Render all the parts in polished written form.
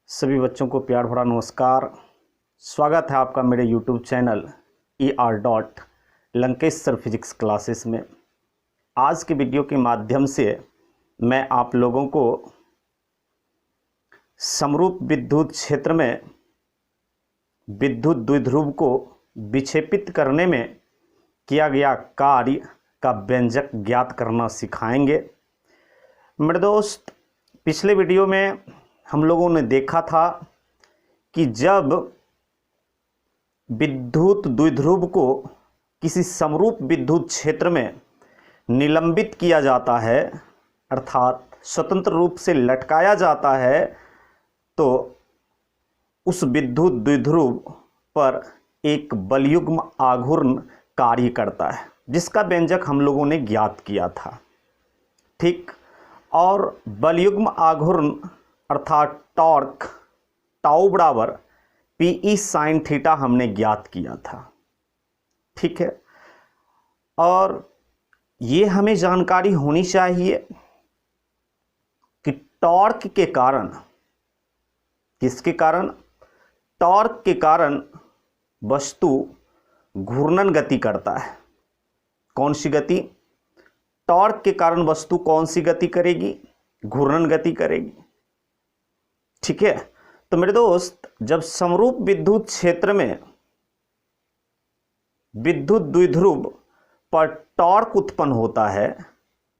सभी बच्चों को प्यार भरा नमस्कार। स्वागत है आपका मेरे YouTube channel ER. Sir physics classes में। आज के वीडियो के माध्यम से मैं आप लोगों को समरूप विद्युत क्षेत्र में विद्युत द्विध्रुव को विक्षेपित करने में किया गया कार्य का व्यंजक ज्ञात करना सिखाएंगे। मेरे दोस्त, पिछले वीडियो में हम लोगों ने देखा था कि जब विद्युत द्विध्रुव को किसी समरूप विद्युत क्षेत्र में निलंबित किया जाता है, अर्थात स्वतंत्र रूप से लटकाया जाता है, तो उस विद्युत द्विध्रुव पर एक बलयुग्म आघूर्ण कार्य करता है, जिसका व्यंजक हम लोगों ने ज्ञात किया था। ठीक, और बलयुग्म आघूर्ण अर्थात टॉर्क टाउ बराबर PE sin थीटा हमने ज्ञात किया था। ठीक है, और ये हमें जानकारी होनी चाहिए कि टॉर्क के कारण, किसके कारण? टॉर्क के कारण वस्तु घूर्णन गति करता है। कौन सी गति? टॉर्क के कारण वस्तु कौन सी गति करेगी? घूर्णन गति करेगी। ठीक है, तो मेरे दोस्त, जब समरूप विद्युत क्षेत्र में विद्युत द्विध्रुव पर टॉर्क उत्पन्न होता है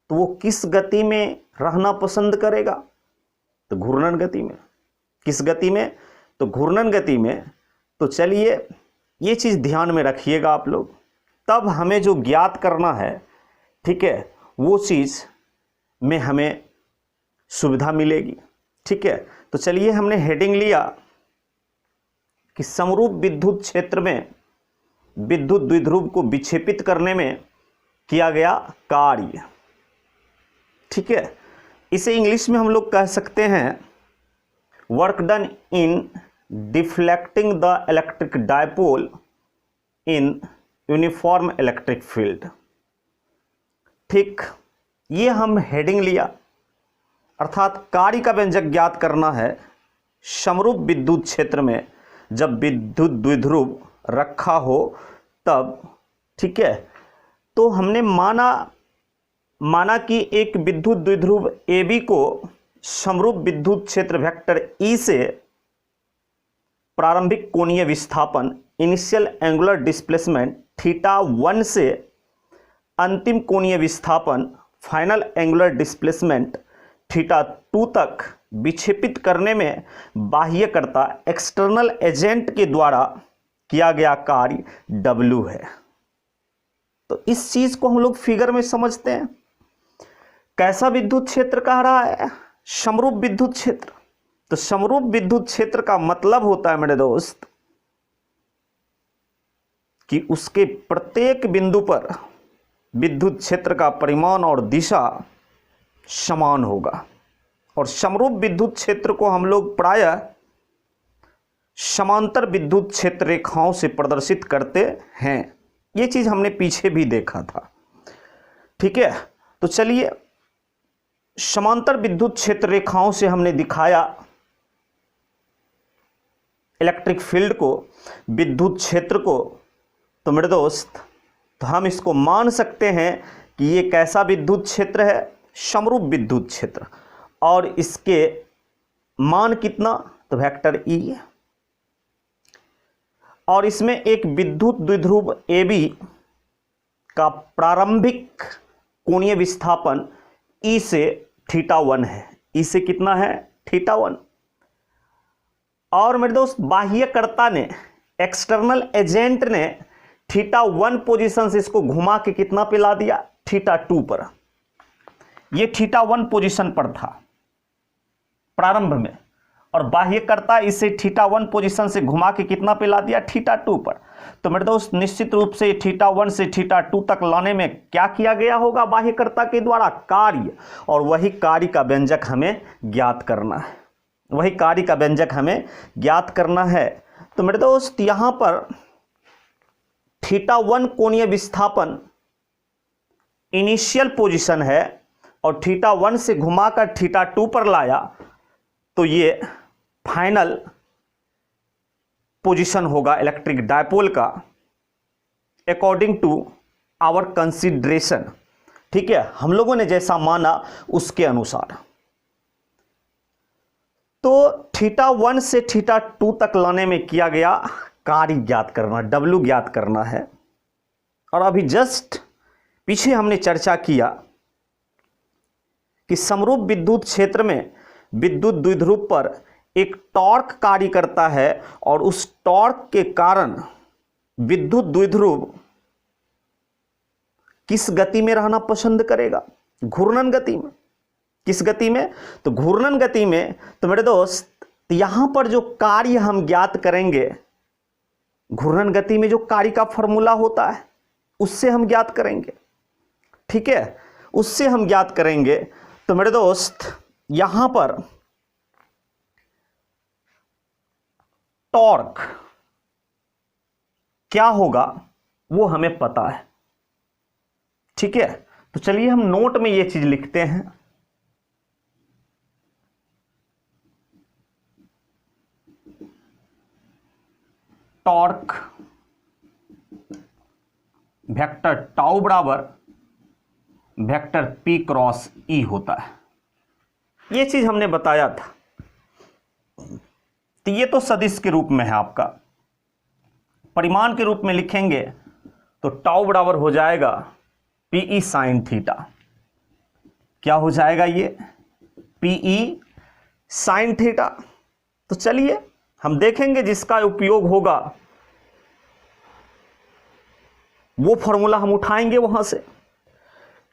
तो वो किस गति में रहना पसंद करेगा? तो घूर्णन गति में। किस गति में? तो घूर्णन गति में। तो चलिए ये चीज़ ध्यान में रखिएगा आप लोग, तब हमें जो ज्ञात करना है, ठीक है, वो चीज़ में हमें सुविधा मिलेगी। ठीक है, तो चलिए हमने हेडिंग लिया कि समरूप विद्युत क्षेत्र में विद्युत द्विध्रुव को विक्षेपित करने में किया गया कार्य। ठीक है, इसे इंग्लिश में हम लोग कह सकते हैं work done in deflecting the electric dipole in uniform electric field. ठीक, ये हम हेडिंग लिया, अर्थात कार्य का व्यंजक ज्ञात करना है समरूप विद्युत क्षेत्र में जब विद्युत द्विध्रुव रखा हो तब। ठीक है, तो हमने माना कि एक विद्युत द्विध्रुव AB को समरूप विद्युत क्षेत्र वेक्टर E से प्रारंभिक कोणीय विस्थापन इनिशियल एंगुलर डिस्प्लेसमेंट θ1 से अंतिम कोणीय विस्थापन फाइनल एंगुलर डिस्प्लेसमेंट θ2 तक विक्षेपित करने में बाह्यकर्ता एक्सटर्नल एजेंट के द्वारा किया गया कार्य W है। तो इस चीज को हम लोग फिगर में समझते हैं। कैसा विद्युत क्षेत्र कह रहा है? समरूप विद्युत क्षेत्र। तो समरूप विद्युत क्षेत्र का मतलब होता है मेरे दोस्त कि उसके प्रत्येक बिंदु पर विद्युत क्षेत्र का परिमाण और दिशा समान होगा। और समरूप विद्युत क्षेत्र को हम लोग प्रायः समांतर विद्युत क्षेत्र रेखाओं से प्रदर्शित करते हैं। ये चीज हमने पीछे भी देखा था। ठीक है, तो चलिए समांतर विद्युत क्षेत्र रेखाओं से हमने दिखाया इलेक्ट्रिक फील्ड को, विद्युत क्षेत्र को। तो मेरे दोस्त, तो हम इसको मान सकते हैं कि ये कैसा विद्युत क्षेत्र है? समरूप विद्युत क्षेत्र। और इसके मान कितना? तो वेक्टर E है। और इसमें एक विद्युत द्विध्रुव AB का प्रारंभिक कोणीय विस्थापन E से θ1 है। E से कितना है? θ1। और मेरे दोस्त, बाह्यकर्ता ने, एक्सटर्नल एजेंट ने θ1 पोजीशन से इसको घुमा के कितना पे ला दिया? θ2 पर। ये θ1 पोजीशन पर था प्रारंभ में, और बाह्यकर्ता इसे θ1 पोजीशन से घुमा के कितना पे ला दिया? θ2 पर। तो मेरे दोस्त, निश्चित रूप से θ1 से θ2 तक लाने में क्या किया गया होगा? बाह्यकर्ता के द्वारा कार्य। और वही कार्य का व्यंजक हमें ज्ञात करना है। वही कार्य का व्यंजक हमें ज्ञात करना है। तो मेरे दोस्त, यहां पर θ1 कोणीय विस्थापन इनिशियल पोजीशन है और θ1 से घुमाकर θ2 पर लाया, तो ये फाइनल पोजीशन होगा इलेक्ट्रिक डायपोल का अकॉर्डिंग टू आवर कंसिडरेशन। ठीक है, हम लोगों ने जैसा माना उसके अनुसार। तो θ1 से θ2 तक लाने में किया गया कार्य ज्ञात करना, W ज्ञात करना है। और अभी जस्ट पीछे हमने चर्चा किया कि समरूप विद्युत क्षेत्र में विद्युत द्विध्रुव पर एक टॉर्क कार्य करता है और उस टॉर्क के कारण विद्युत द्विध्रुव किस गति में रहना पसंद करेगा? घूर्णन गति में। किस गति में? तो घूर्णन गति में। तो मेरे दोस्त यहां पर जो कार्य हम ज्ञात करेंगे, घूर्णन गति में जो कार्य का फॉर्मूला होता है उससे हम ज्ञात करेंगे। ठीक है, उससे हम ज्ञात करेंगे। तो मेरे दोस्त यहां पर टॉर्क क्या होगा वो हमें पता है। ठीक है, तो चलिए हम नोट में ये चीज लिखते हैं। टॉर्क वेक्टर टाउ बराबर वेक्टर P क्रॉस E होता है। ये चीज हमने बताया था। तो ये तो सदिश के रूप में है आपका। परिमाण के रूप में लिखेंगे तो टाउ बराबर हो जाएगा PE साइन थीटा। क्या हो जाएगा ये? PE sign theta. तो चलिए हम देखेंगे जिसका उपयोग होगा वो फॉर्मूला हम उठाएंगे वहां से।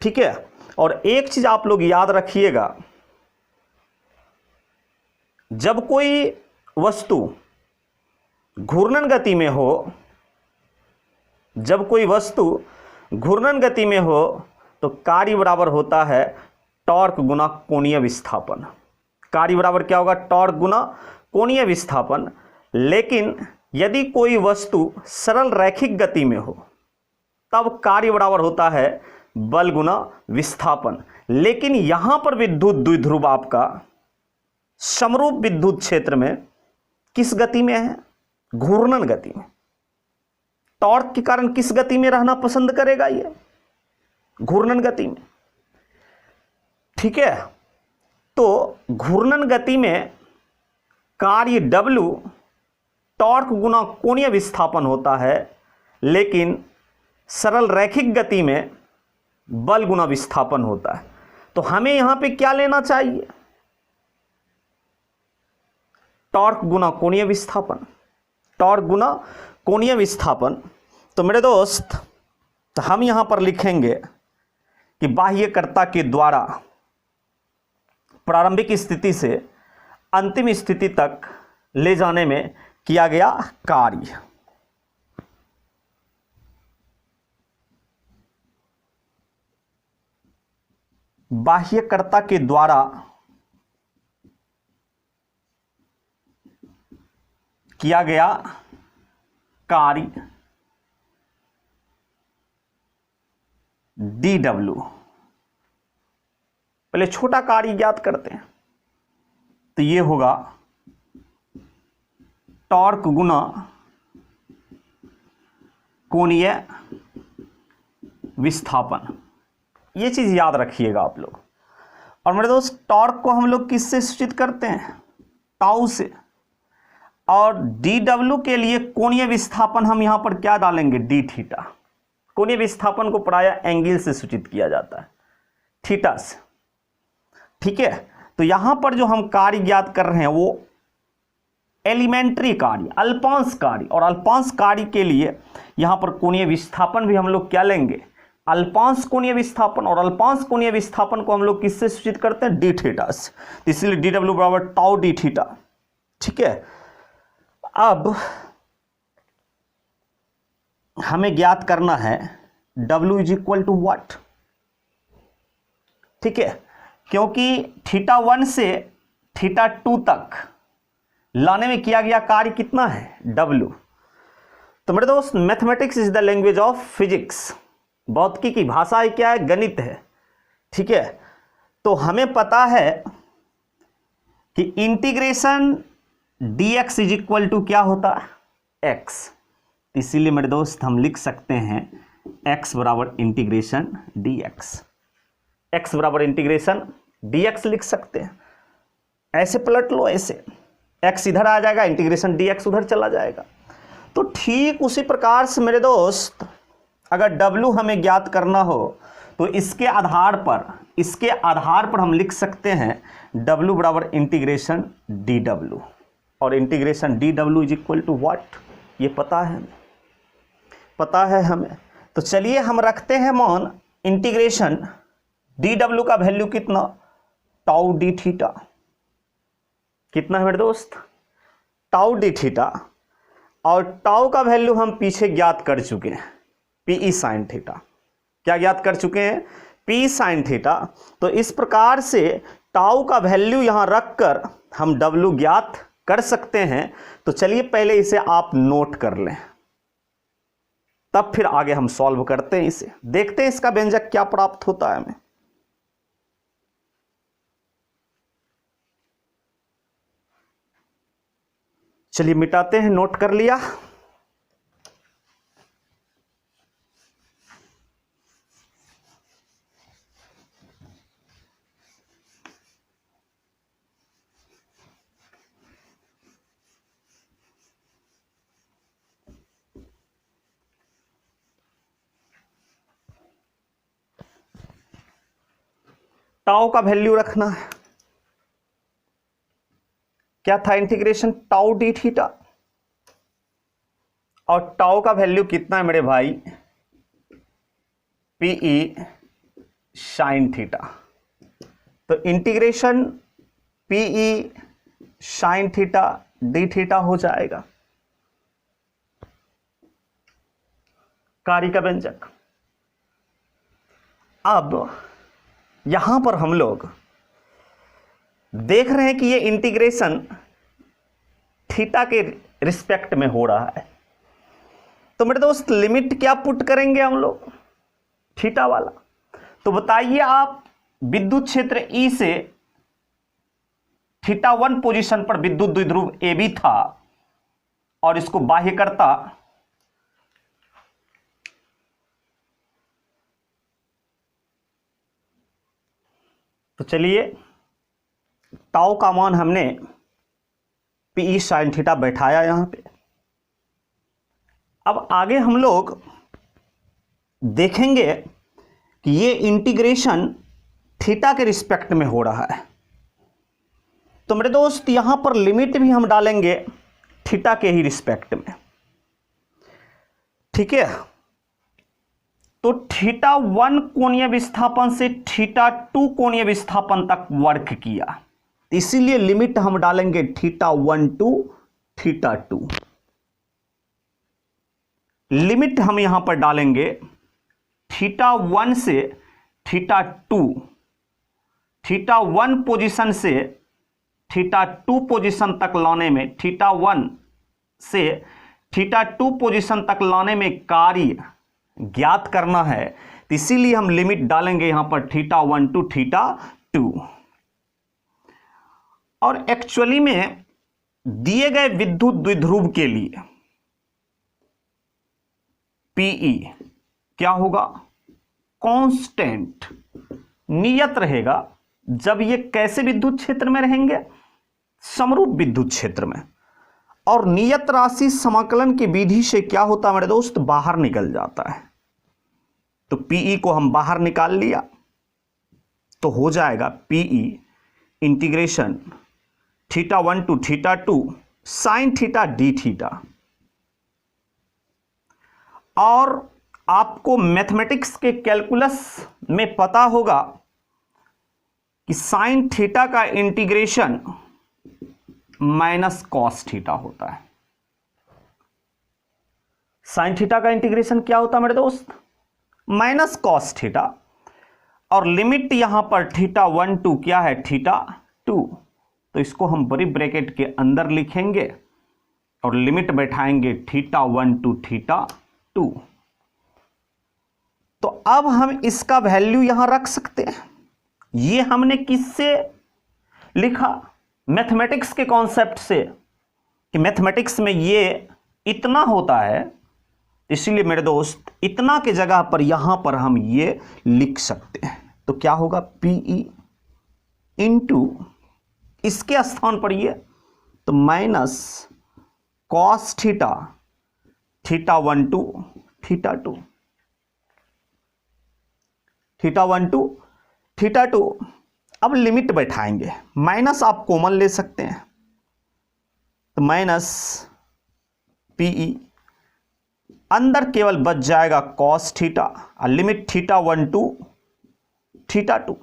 ठीक है, और एक चीज आप लोग याद रखिएगा, जब कोई वस्तु घूर्णन गति में हो, जब कोई वस्तु घूर्णन गति में हो तो कार्य बराबर होता है टॉर्क गुना कोणीय विस्थापन। कार्य बराबर क्या होगा? टॉर्क गुना कोणीय विस्थापन। लेकिन यदि कोई वस्तु सरल रैखिक गति में हो तब कार्य बराबर होता है बल गुना विस्थापन। लेकिन यहां पर विद्युत द्विध्रुव आपका समरूप विद्युत क्षेत्र में किस गति में है? घूर्णन गति में। टॉर्क के कारण किस गति में रहना पसंद करेगा? ये घूर्णन गति में। ठीक है, तो घूर्णन गति में कार्य W टॉर्क गुना कोणीय विस्थापन होता है, लेकिन सरल रैखिक गति में बल गुना विस्थापन होता है। तो हमें यहां पे क्या लेना चाहिए? टॉर्क गुना कोणीय विस्थापन। टॉर्क गुना कोणीय विस्थापन। तो मेरे दोस्त तो हम यहां पर लिखेंगे कि बाह्यकर्ता के द्वारा प्रारंभिक स्थिति से अंतिम स्थिति तक ले जाने में किया गया कार्य। बाह्यकर्ता के द्वारा किया गया कार्य dW। पहले छोटा कार्य ज्ञात करते हैं। तो ये होगा टॉर्क गुना कोणीय विस्थापन। ये चीज याद रखिएगा आप लोग। और मेरे दोस्त टॉर्क को हम लोग किससे सूचित करते हैं? टाउ से। और dW के लिए कोणीय विस्थापन हम यहां पर क्या डालेंगे? d theta. कोणीय विस्थापन को प्रायः एंगल से सूचित किया जाता है, थीटा से। ठीक है, तो यहां पर जो हम कार्य ज्ञात कर रहे हैं वो एलिमेंट्री कार्य, अल्पांश कार्य। और अल्पांश कार्य के लिए यहां पर कोणीय विस्थापन भी हम लोग क्या लेंगे? अल्पांश कोणीय विस्थापन। और अल्पांश कोणीय विस्थापन को हम लोग किससे सूचित करते हैं? d थीटा से। इसलिए dW बराबर टाउ d थीटा। ठीक है, अब हमें ज्ञात करना है W is equal to what? ठीक है, क्योंकि θ1 से θ2 तक लाने में किया गया कार्य कितना है? W। तो मेरे दोस्त mathematics is the language of physics. भौतिकी की भाषा है क्या है? गणित है। ठीक है, तो हमें पता है कि integration dx is equal to क्या होता है x। इसीलिए मेरे दोस्त हम लिख सकते हैं x बराबर इंटीग्रेशन dx, x बराबर इंटीग्रेशन dx लिख सकते हैं। ऐसे पलट लो, ऐसे x इधर आ जाएगा, इंटीग्रेशन dx उधर चला जाएगा। तो ठीक उसी प्रकार से मेरे दोस्त अगर w हमें ज्ञात करना हो तो इसके आधार पर हम लिख सकते हैं w बराबर इंटीग्रेशन dw, और integration dw is equal to what, ये पता है हमें। तो चलिए हम रखते हैं मान इंटीग्रेशन dw का वैल्यू कितना, टाउ डी थीटा। कितना है मेरे दोस्त, टाउ डी थीटा, और टाउ का वैल्यू हम पीछे ज्ञात कर चुके हैं, पी साइन थीटा। क्या ज्ञात कर चुके हैं, पी साइन थीटा। तो इस प्रकार से टाउ का वैल्यू यहां रखकर हम डब्ल्यू ज्ञात कर सकते हैं। तो चलिए पहले इसे आप नोट कर लें, तब फिर आगे हम सॉल्व करते हैं इसे, देखते हैं इसका व्यंजक क्या प्राप्त होता है हमें। चलिए मिटाते हैं, नोट कर लिया। टाउ का वैल्यू रखना है, क्या था, इंटीग्रेशन टाउ डी थीटा, और टाउ का वैल्यू कितना है मेरे भाई, पीई साइन थीटा। तो integration pi sine theta d theta हो जाएगा कार्य का व्यंजक। अब यहां पर हम लोग देख रहे हैं कि ये इंटीग्रेशन थीटा के रिस्पेक्ट में हो रहा है। तो मेरे दोस्त लिमिट क्या पुट करेंगे हम लोग, थीटा वाला। तो बताइए आप, विद्युत क्षेत्र ई से थीटा 1 पोजीशन पर विद्युत द्विध्रुव ए बी था, और इसको बाह्य करता तो चलिए टाउ का मान हमने पी साइन थीटा बैठाया यहां पे। अब आगे हम लोग देखेंगे कि ये इंटीग्रेशन थीटा के रिस्पेक्ट में हो रहा है। तो मेरे दोस्त यहां पर लिमिट भी हम डालेंगे थीटा के ही रिस्पेक्ट में, ठीक है। तो थीटा 1 कोणीय विस्थापन से थीटा 2 कोणीय विस्थापन तक वर्क किया, इसीलिए लिमिट हम डालेंगे थीटा 1 टू थीटा 2। लिमिट हम यहां पर डालेंगे थीटा 1 से थीटा 2, थीटा 1 पोजीशन से थीटा 2 पोजीशन तक लाने में, थीटा 1 से थीटा 2 पोजीशन तक लाने में कार्य ज्ञात करना है। तो इसीलिए हम लिमिट डालेंगे यहां पर थीटा 1 टू थीटा 2। और एक्चुअली में दिए गए विद्युत द्विध्रुव के लिए पीई क्या होगा, कांस्टेंट, नियत रहेगा। जब ये कैसे विद्युत क्षेत्र में रहेंगे, समरूप विद्युत क्षेत्र में, और नियत राशि समाकलन की विधि से क्या होता है मेरे दोस्त, बाहर निकल जाता है। तो पीई को हम बाहर निकाल लिया, तो हो जाएगा pi integration theta 1 to theta 2 sine theta d theta. और आपको मैथमेटिक्स के कैलकुलस में पता होगा कि साइन थीटा का इंटीग्रेशन माइनस कॉस थीटा होता है। साइन थीटा का इंटीग्रेशन क्या होता है मेरे दोस्त, माइनस कॉस थीटा। और लिमिट यहां पर थीटा 1 टू क्या है, थीटा 2। तो इसको हम बड़ी ब्रैकेट के अंदर लिखेंगे और लिमिट बैठाएंगे थीटा 1 टू थीटा 2। तो अब हम इसका वैल्यू यहां रख सकते हैं। ये हमने किससे लिखा, मैथमेटिक्स के कॉन्सेप्ट से। कि मैथमेटिक्स में ये इतना होता है, इसीलिए मेरे दोस्त इतना के जगह पर यहां पर हम ये लिख सकते हैं। तो क्या होगा, पीई इंटू इसके स्थान पर ये तो minus cos theta, theta 1 to theta 2, theta 1 to theta 2। अब लिमिट बैठाएंगे, माइनस आप कॉमन ले सकते हैं, तो माइनस पीई, अंदर केवल बच जाएगा कॉस थीटा और लिमिट थीटा 1 टू थीटा 2,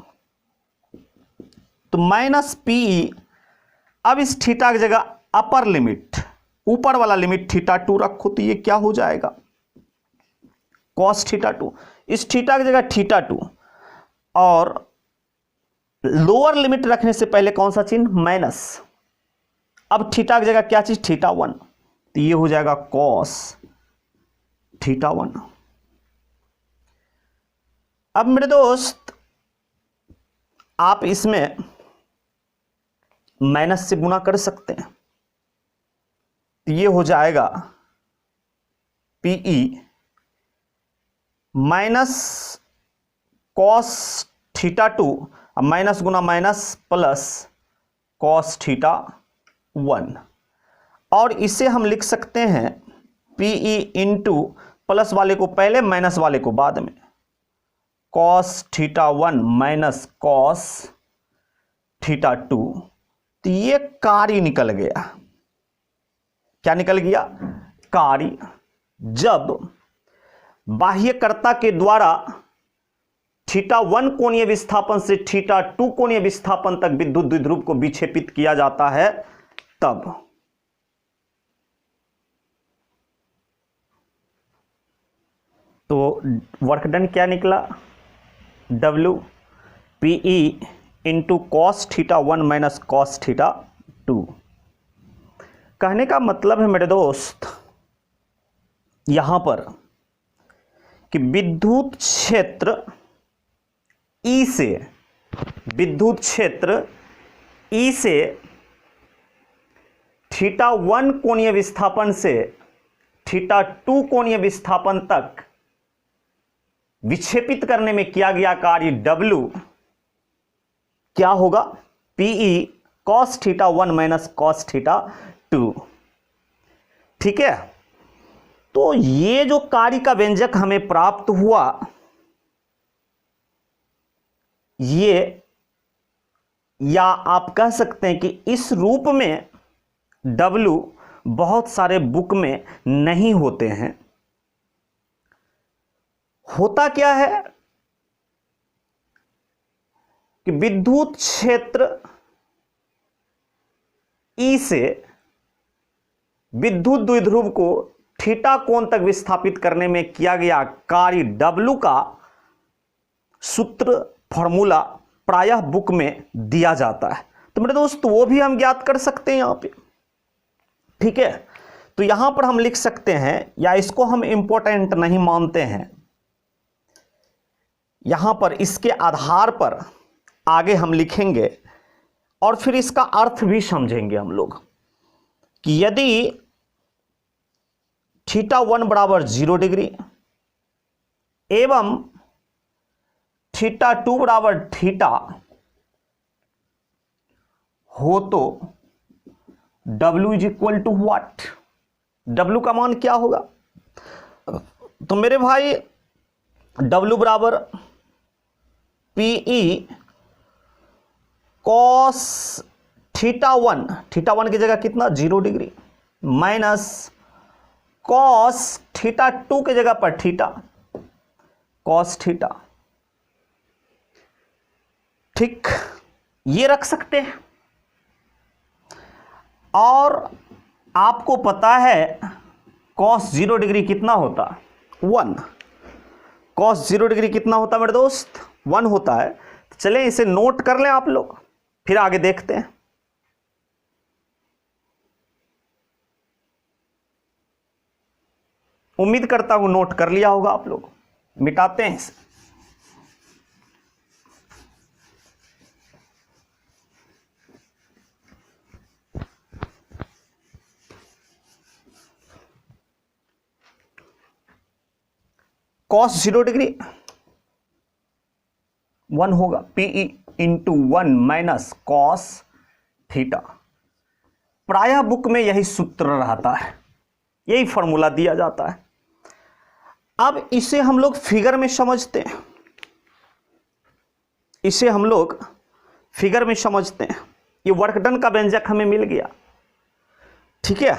तो माइनस पीई। अब इस थीटा की जगह अपर लिमिट, ऊपर वाला लिमिट थीटा 2 रखो, तो ये क्या हो जाएगा, कॉस थीटा 2। इस थीटा की जगह थीटा 2 और लोअर लिमिट रखने से पहले कौन सा चिन्ह, माइनस। अब थीटा की जगह क्या चीज, थीटा 1, तो ये हो जाएगा कॉस थीटा 1। अब मेरे दोस्त आप इसमें माइनस से गुना कर सकते हैं, तो ये हो जाएगा पीई माइनस कॉस थीटा 2, अब माइनस गुना माइनस प्लस कॉस थीटा 1, और इसे हम लिख सकते हैं पीई इंटू प्लस वाले को पहले माइनस वाले को बाद में, cos theta 1 minus cos theta 2। तो ये कार्य निकल गया, क्या निकल गया, कार्य। जब बाह्यकर्ता के द्वारा थीटा 1 कोणीय विस्थापन से थीटा 2 कोणीय विस्थापन तक विद्युत द्विध्रुव को विक्षेपित किया जाता है, तब तो वर्क डन क्या निकला, W PE into cos theta 1 minus cos theta 2। कहने का मतलब है मेरे दोस्त यहां पर कि विद्युत क्षेत्र ई से, विद्युत क्षेत्र ई से थीटा 1 कोणीय विस्थापन से थीटा 2 कोणीय विस्थापन तक विक्षेपित करने में किया गया कार्य W क्या होगा, PE cos theta 1 minus cos theta 2। ठीक है, तो ये जो कार्य का व्यंजक हमें प्राप्त हुआ, ये या आप कह सकते हैं कि इस रूप में W बहुत सारे बुक में नहीं होते हैं। होता क्या है कि विद्युत क्षेत्र ई से विद्युत द्विध्रुव को थीटा कोण तक विस्थापित करने में किया गया कार्य W का सूत्र, फॉर्मूला प्रायः बुक में दिया जाता है। तो मेरे दोस्त वो भी हम ज्ञात कर सकते हैं यहां पे। ठीक है, तो यहां पर हम लिख सकते हैं, या इसको हम इंपॉर्टेंट नहीं मानते हैं, यहां पर इसके आधार पर आगे हम लिखेंगे और फिर इसका अर्थ भी समझेंगे हम लोग कि यदि थीटा 1 बराबर 0 डिग्री एवं थीटा 2 बराबर थीटा हो तो W is equal to what, W का मान क्या होगा। तो मेरे भाई W बराबर पीई कॉस थीटा 1, थीटा 1 की जगह कितना 0 डिग्री, माइनस कॉस थीटा 2 की जगह पर थीटा कॉस थीटा। ठीक, ये रख सकते हैं। और आपको पता है कॉस 0 डिग्री कितना होता, 1। कॉस 0 डिग्री कितना होता मेरे दोस्त, 1 होता है। तो चलें इसे नोट कर लें आप लोग, फिर आगे देखते हैं। उम्मीद करता हूं नोट कर लिया होगा आप लोग। मिटाते हैं इसे। कॉस 0 डिग्री 1 होगा, PE into 1 minus cos theta. प्रायः बुक में यही सूत्र रहता है, यही फॉर्मूला दिया जाता है। अब इसे हम लोग फिगर में समझते हैं, इसे हम लोग फिगर में समझते हैं। ये वर्क डन का व्यंजक हमें मिल गया, ठीक है।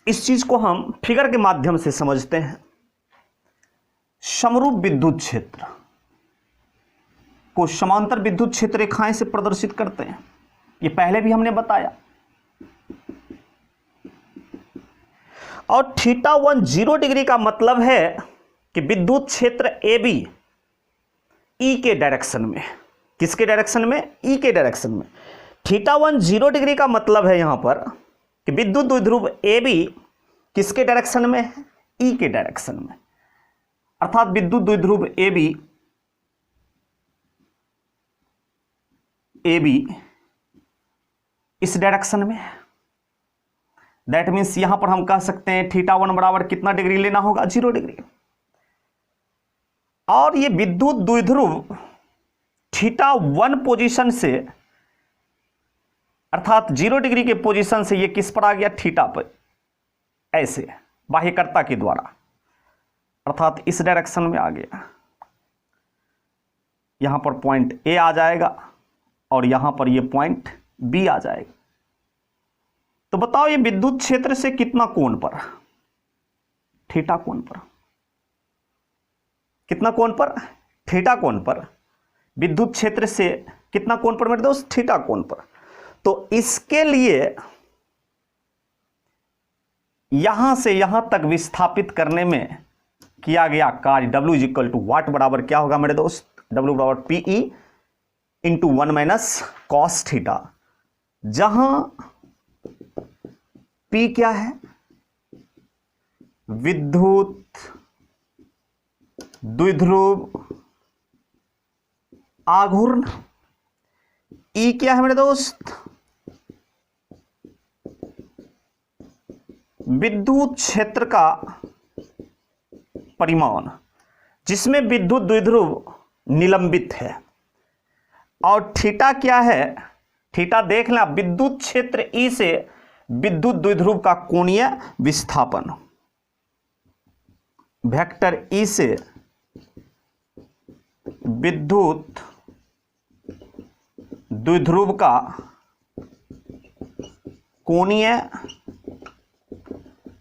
इस चीज को हम फिगर के माध्यम से समझते हैं। समरूप विद्युत क्षेत्र को समांतर विद्युत क्षेत्र रेखाएं से प्रदर्शित करते हैं, ये पहले भी हमने बताया। और θ1 0 डिग्री का मतलब है कि विद्युत क्षेत्र ए बी ई के डायरेक्शन में, किसके डायरेक्शन में? ई के डायरेक्शन में। θ1 0 डिग्री का मतलब है यहां पर कि विद्युत द्विध्रुव ए बी किसके डायरेक्शन में है? ई के डायरेक्शन में। अर्थात विद्युत द्विध्रुव ए बी इस डायरेक्शन में है। दैट मीन्स यहां पर हम कह सकते हैं θ1 बराबर कितना डिग्री लेना होगा? 0 डिग्री। और ये विद्युत द्विध्रुव θ1 पोजीशन से, अर्थात 0 डिग्री के पोजीशन से ये किस पर आ गया? थीटा पर, ऐसे बाह्यकर्ता के द्वारा, अर्थात इस डायरेक्शन में आ गया। यहां पर पॉइंट ए आ जाएगा और यहां पर ये पॉइंट बी आ जाएगा। तो बताओ ये विद्युत क्षेत्र से कितना कोण पर? थीटा कोण पर। कितना कोण पर? थीटा कोण पर। विद्युत क्षेत्र से कितना कोण पर मेरे दोस्त? थीटा कोण पर। तो इसके लिए यहां से यहां तक विस्थापित करने में किया गया कार्य W इज इक्वल टू वाट बराबर क्या होगा मेरे दोस्त? W बराबर PE into 1 minus cos theta, जहां P क्या है? विद्युत द्विध्रुव आघूर्ण। E क्या है मेरे दोस्त? विद्युत क्षेत्र का परिमाण, जिसमें विद्युत द्विध्रुव निलंबित है। और थीटा क्या है? थीटा देख लें, विद्युत क्षेत्र ई से विद्युत द्विध्रुव का कोणीय विस्थापन, वेक्टर ई से विद्युत द्विध्रुव का कोणीय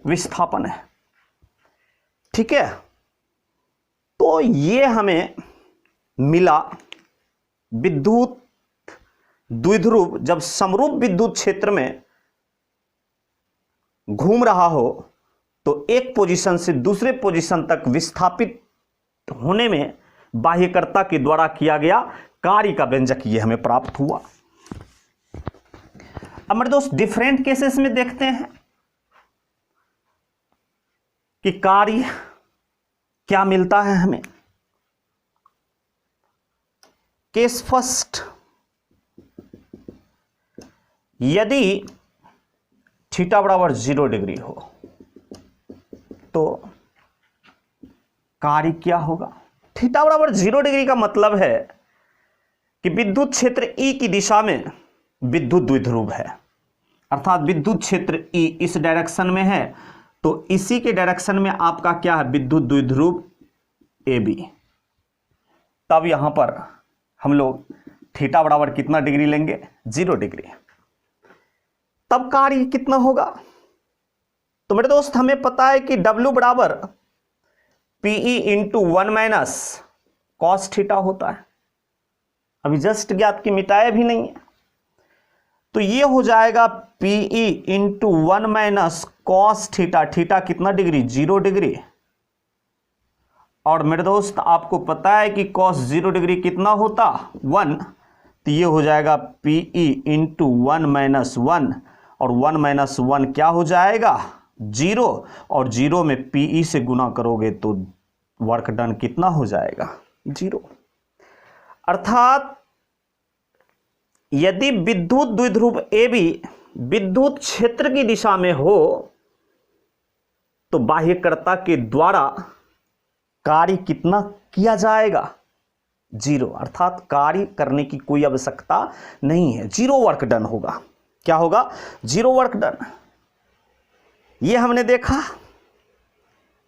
विस्थापन है, ठीक है। तो ये हमें मिला विद्युत द्विध्रुव जब समरूप विद्युत क्षेत्र में घूम रहा हो तो एक पोजीशन से दूसरे पोजीशन तक विस्थापित होने में बाह्यकर्ता के द्वारा किया गया कार्य का व्यंजक ये हमें प्राप्त हुआ। अब मेरे दोस्त डिफरेंट केसेस में देखते हैं कि कार्य क्या मिलता है हमें। केस फर्स्ट, यदि थीटा बराबर 0 डिग्री हो तो कार्य क्या होगा? थीटा बराबर 0 डिग्री का मतलब है कि विद्युत क्षेत्र ई की दिशा में विद्युत द्विध्रुव है, अर्थात विद्युत क्षेत्र ई इस डायरेक्शन में है, तो इसी के डायरेक्शन में आपका क्या है? विद्युत द्विध्रुव ए बी। तब यहां पर हम लोग थीटा बराबर कितना डिग्री लेंगे? 0 डिग्री। तब कार्य कितना होगा? तो मेरे दोस्त हमें पता है कि W बराबर PE into 1 minus cos theta होता है। अभी जस्ट ज्ञात की मिटाया भी नहीं है, तो ये हो जाएगा PE into 1 minus cos theta. Theta कितना डिग्री? 0 डिग्री। और मेरे दोस्त आपको पता है कि कॉस 0 डिग्री कितना होता? 1। तो ये हो जाएगा PE इंटू 1 माइनस 1, और 1 माइनस 1 क्या हो जाएगा? 0, और 0 में PE से गुना करोगे तो वर्क डन कितना हो जाएगा? 0। अर्थात यदि विद्युत द्विध्रुव AB विद्युत क्षेत्र की दिशा में हो तो बाह्यकर्ता के द्वारा कार्य कितना किया जाएगा, 0, अर्थात कार्य करने की कोई आवश्यकता नहीं है, 0 वर्क डन होगा। क्या होगा, 0 वर्क डन। यह हमने देखा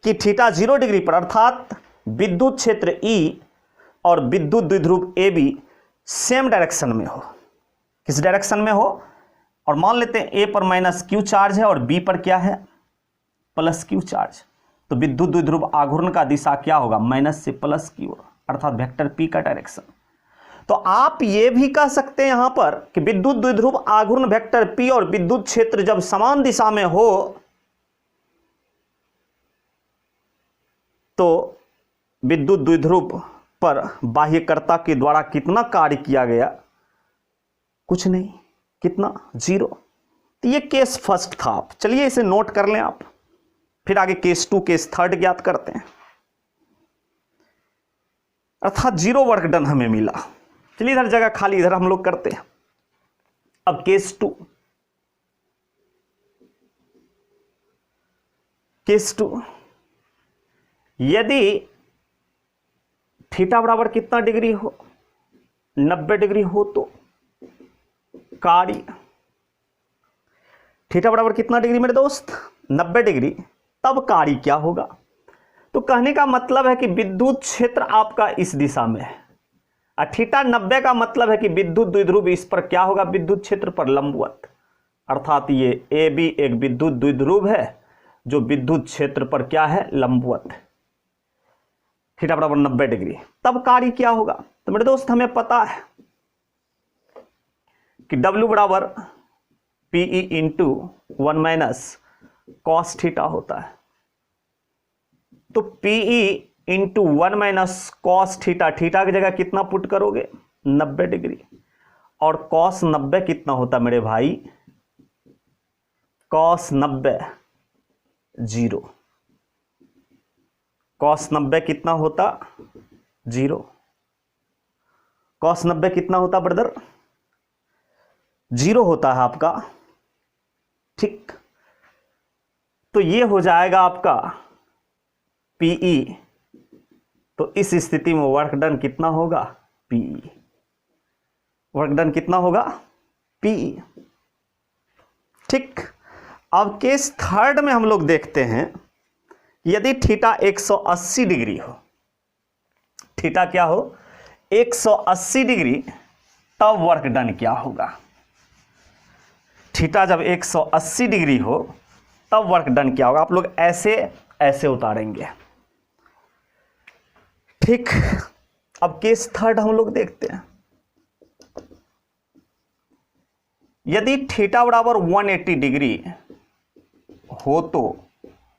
कि थीटा 0 डिग्री पर अर्थात विद्युत क्षेत्र E और विद्युत द्विध्रुव AB सेम डायरेक्शन में हो। किस डायरेक्शन में हो, और मान लेते हैं A पर माइनस Q चार्ज है और B पर क्या है, प्लस Q चार्ज, तो विद्युत द्विध्रुव आघूर्ण का दिशा क्या होगा, माइनस से प्लस की ओर, अर्थात वेक्टर P का डायरेक्शन। तो आप ये भी कह सकते हैं यहां पर कि विद्युत द्विध्रुव आघूर्ण वेक्टर P और विद्युत क्षेत्र जब समान दिशा में हो तो विद्युत द्विध्रुव पर बाह्यकर्ता के द्वारा कितना कार्य किया गया, कुछ नहीं, कितना, 0। तो ये केस फर्स्ट था। आप चलिए इसे नोट कर लें आप, फिर आगे केस 2 केस 3 ज्ञात करते हैं। अर्थात 0 वर्क डन हमें मिला। चलिए इधर जगह खाली, इधर हम लोग करते हैं। अब केस 2, यदि थीटा बराबर कितना डिग्री हो, 90 डिग्री हो, तो कार्य थीटा बराबर कितना डिग्री मेरे दोस्त, 90 डिग्री, तब कार्य क्या होगा। तो कहने का मतलब है कि विद्युत क्षेत्र आपका इस दिशा में है, और थीटा 90 का मतलब है कि विद्युत द्विध्रुव इस पर क्या होगा, विद्युत क्षेत्र पर लंबवत, अर्थात ये AB एक विद्युत द्विध्रुव है जो विद्युत क्षेत्र पर क्या है, लंबवत, थीटा बराबर 90 डिग्री, तब कार्य क्या होगा। तो मेरे दोस्त हमें पता है कि W बराबर PE into 1 minus cos theta होता है। तो PE into 1 minus cos theta, theta की जगह कितना पुट करोगे, 90 डिग्री, और कॉस 90 कितना होता मेरे भाई, कॉस 90 0, कॉस 90 कितना होता, 0, कॉस 90 कितना होता ब्रदर, 0 होता है आपका, ठीक। तो ये हो जाएगा आपका PE। तो इस स्थिति में वर्क डन कितना होगा, PE, वर्क डन कितना होगा, PE, ठीक। अब केस 3 में हम लोग देखते हैं, यदि थीटा 180 डिग्री हो, थीटा क्या हो, 180 डिग्री, तब वर्क डन क्या होगा। थीटा जब 180 डिग्री हो तब वर्क डन क्या होगा। आप लोग ऐसे ऐसे उतारेंगे, ठीक। अब केस 3 हम लोग देखते हैं, यदि थीटा बराबर 180 डिग्री हो तो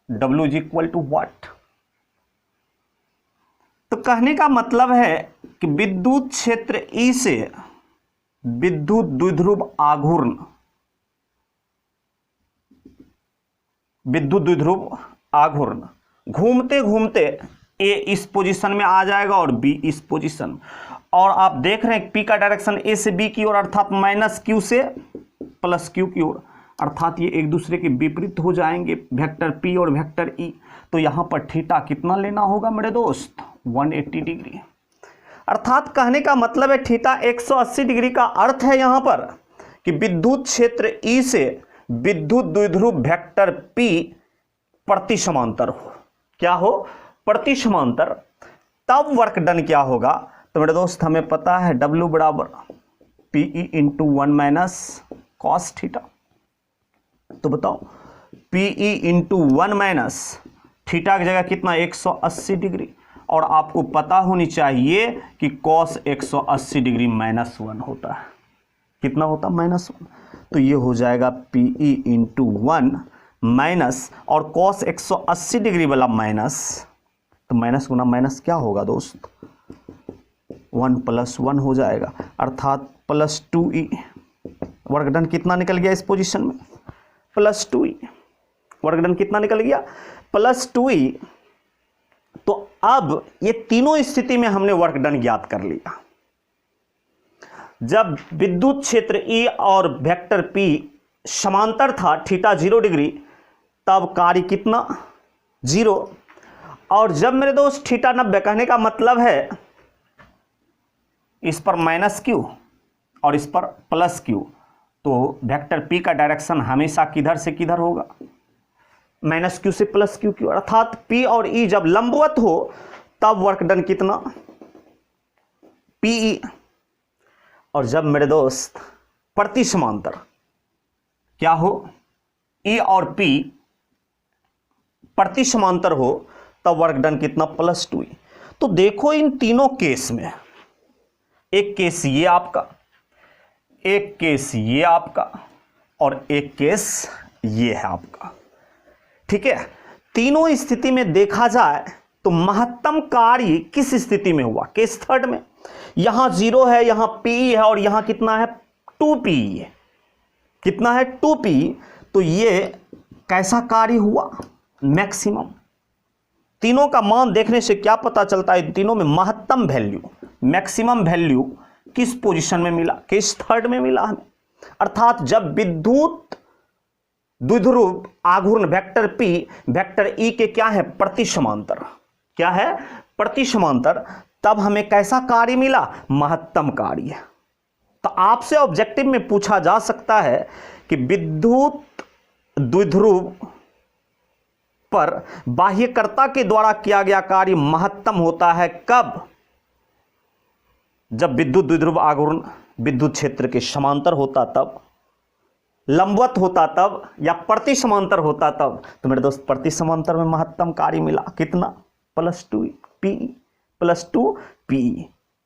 W is equal to what. तो कहने का मतलब है कि विद्युत क्षेत्र E से विद्युत द्विध्रुव आघूर्ण, विद्युत द्विध्रुव आघूर्ण घूमते घूमते A इस पोजीशन में आ जाएगा और B इस पोजीशन, और आप देख रहे हैं P का डायरेक्शन A से B की ओर, अर्थात माइनस Q से प्लस Q की ओर, अर्थात ये एक दूसरे के विपरीत हो जाएंगे, वेक्टर P और वेक्टर E। तो यहां पर थीटा कितना लेना होगा मेरे दोस्त, 180 डिग्री। अर्थात कहने का मतलब है थीटा 180 डिग्री का अर्थ है यहां पर कि विद्युत क्षेत्र E से विद्युत द्विध्रुव वेक्टर P प्रति समांतर हो। क्या हो, प्रति समांतर, तब वर्क डन क्या होगा। तो मेरे दोस्त हमें पता है W बराबर PE into 1 minus cos theta. तो बताओ PE इंटू 1 माइनस थीटा की जगह कितना, 180 डिग्री, और आपको पता होनी चाहिए कि कॉस 180 डिग्री -1 होता है। कितना होता, -1। तो ये हो जाएगा PE इंटू 1 माइनस, और कॉस 180 डिग्री वाला माइनस, तो माइनस गुना माइनस क्या होगा दोस्त, 1 + 1 हो जाएगा, अर्थात +2E। वर्क डन कितना निकल गया इस पोजीशन में, +2E। वर्क डन कितना निकल गया, +2E। तो अब ये तीनों स्थिति में हमने वर्क डन ज्ञात कर लिया। जब विद्युत क्षेत्र E और वेक्टर P समांतर था, थीटा 0 डिग्री, तब कार्य कितना, 0। और जब मेरे दोस्त थीटा 90, कहने का मतलब है इस पर -q और इस पर +q, तो वेक्टर p का डायरेक्शन हमेशा किधर से किधर होगा, -q से +q, अर्थात p और e जब लंबवत हो तब वर्क डन कितना, pe। और जब मेरे दोस्त प्रति समांतर क्या हो, e और p प्रति समांतर हो तब वर्क डन कितना, +2e। तो देखो इन तीनों केस में, एक केस ये आपका, एक केस ये आपका, और एक केस ये है आपका, ठीक है। तीनों स्थिति में देखा जाए तो महत्तम कार्य किस स्थिति में हुआ, केस थर्ड में। यहां 0 है, यहां pe है, और यहां कितना है, 2pe है, कितना है, 2pe। तो ये कैसा कार्य हुआ, मैक्सिमम। तीनों का मान देखने से क्या पता चलता है, तीनों में महत्तम वैल्यू, मैक्सिमम वैल्यू किस पोजीशन में मिला, केस थर्ड में मिला हमें। अर्थात जब विद्युत द्विध्रुव आघूर्ण वेक्टर p वेक्टर e के क्या है, प्रति समांतर, क्या है, प्रति समांतर, तब हमें कैसा कार्य मिला, महत्तम कार्य। तो आपसे ऑब्जेक्टिव में पूछा जा सकता है कि विद्युत द्विध्रुव पर बाह्यकर्ता के द्वारा किया गया कार्य महत्तम होता है कब, जब विद्युत द्विध्रुव आघूर्ण विद्युत क्षेत्र के समांतर होता तब, लंबवत होता तब, या प्रति समांतर होता तब। तो मेरे दोस्त प्रति समांतर में महत्तम कार्य मिला, कितना, +2pe,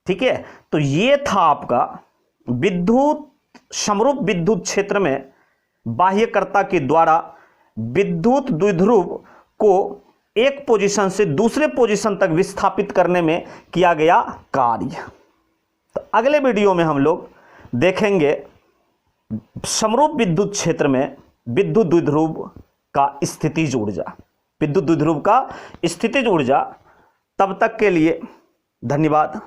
ठीक है। तो ये था आपका विद्युत समरूप विद्युत क्षेत्र में बाह्यकर्ता के द्वारा विद्युत द्विध्रुव को एक पोजीशन से दूसरे पोजीशन तक विस्थापित करने में किया गया कार्य। तो अगले वीडियो में हम लोग देखेंगे समरूप विद्युत क्षेत्र में विद्युत द्विध्रुव का स्थितिज ऊर्जा, विद्युत द्विध्रुव का स्थितिज ऊर्जा। तब तक के लिए धन्यवाद।